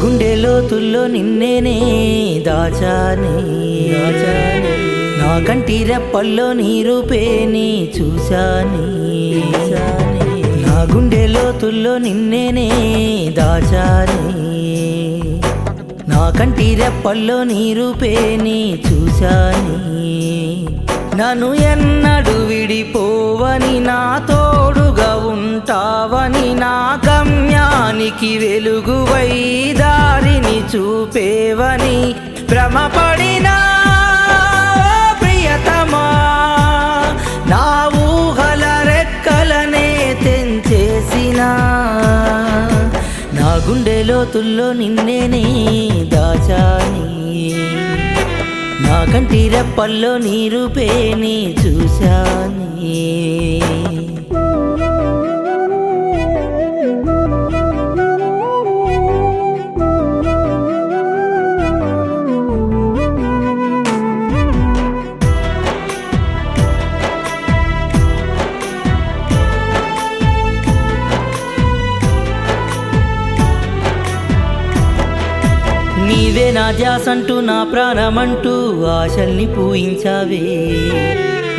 గుండె లోతుల్లో నిన్నేనే దాచానే నా కంటి రెప్పల్లో నీ రూపేని చూశానే నా గుండె లోతుల్లో నిన్నేనే దాచానే నా కంటి రెప్పల్లో నీ రూపేని చూశానే నన్ను ఎన్నడు విడిపోవని నా తోడుగా ఉంటావని నా గమ్యానికి వెలుగువై దారిని చూపేవని భ్రమపడినా ప్రియతమా నా ఊహల రెక్కలనే తెంచేసినా నా గుండె లోతుల్లో నిన్నేనే దాచాని నా కంటి రెప్పల్లో నీ రూపేని చూశానే నీవే నా ధ్యాసంటూ నా ప్రాణమంటూ ఆశల్ని పూయించావే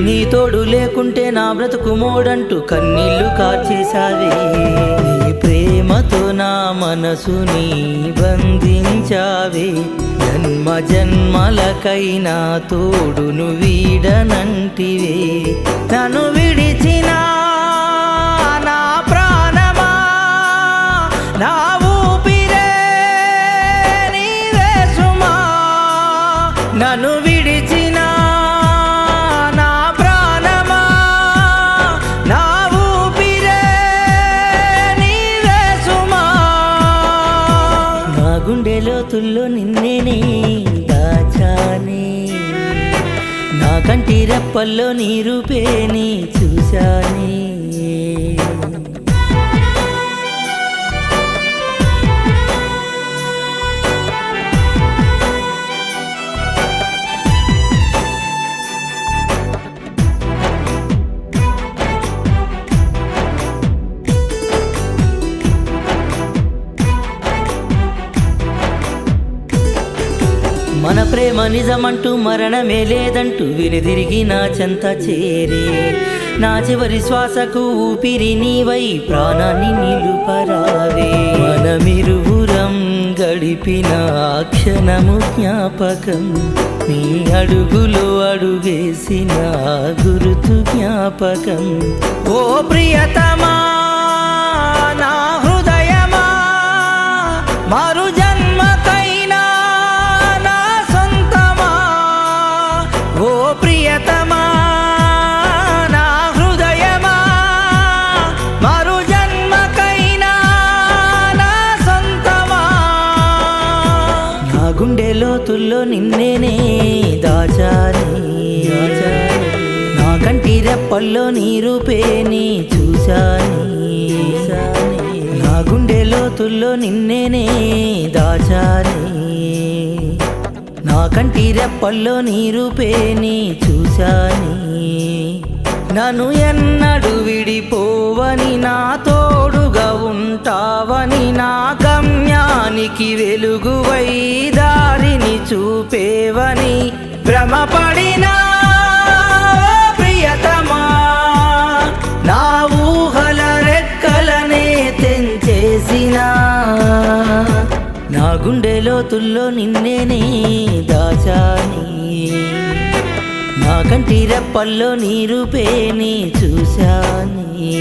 నీ తోడు లేకుంటే నా బ్రతుకు మోడంటూ కన్నీళ్లు కార్చేశావే నీ ప్రేమతో నా మనసుని బంధించావే జన్మ జన్మలకైనా తోడును వీడనంటివే నన్ను విడిచినా నా ప్రాణమా నా నన్ను విడిచిన నా ప్రాణమా నా ఊపిరే నీవే సుమా నా గుండె లోతుల్లో నిన్నేనే దాచానే నా కంటి రెప్పల్లో నీ రూపేని చూశానే మన ప్రేమ నిజమంటూ మరణమే లేదంటూ వినిదిరిగి నా చెంత చేరే నా చివరి శ్వాసకు ఊపిరి నీవై ప్రాణాన్ని నిలుపరావే మనమిరువురం గడిపిన క్షణము జ్ఞాపకం నీ అడుగులో అడుగేసిన గురుతు జ్ఞాపకం ఓ ప్రియతమా నా హృదయమా మారు జన్మకైనా ప్రియతమా నా హృదయమా మరు జన్మకైనా నా సొంతమా నా గుండె లోతుల్లో నిన్నేనే దాచానే నా కంటి రెప్పల్లో నీ రూపేని చూశానే నా గుండె లోతుల్లో నిన్నేనే దాచానే నా కంటి రెప్పల్లో నీ రూపేని చూశానే నన్ను ఎన్నడు విడిపోవని నా తోడుగా ఉంటావని నా గమ్యానికి వెలుగువై దారిని చూపేవని భ్రమపడినా ప్రియతమా నా ఊహల రెక్కలనే తెంచేసినా నా గుండె లోతుల్లో నిన్నేనే దాచాని నా కంటి రెప్పల్లో నీ రూపేని చూశానే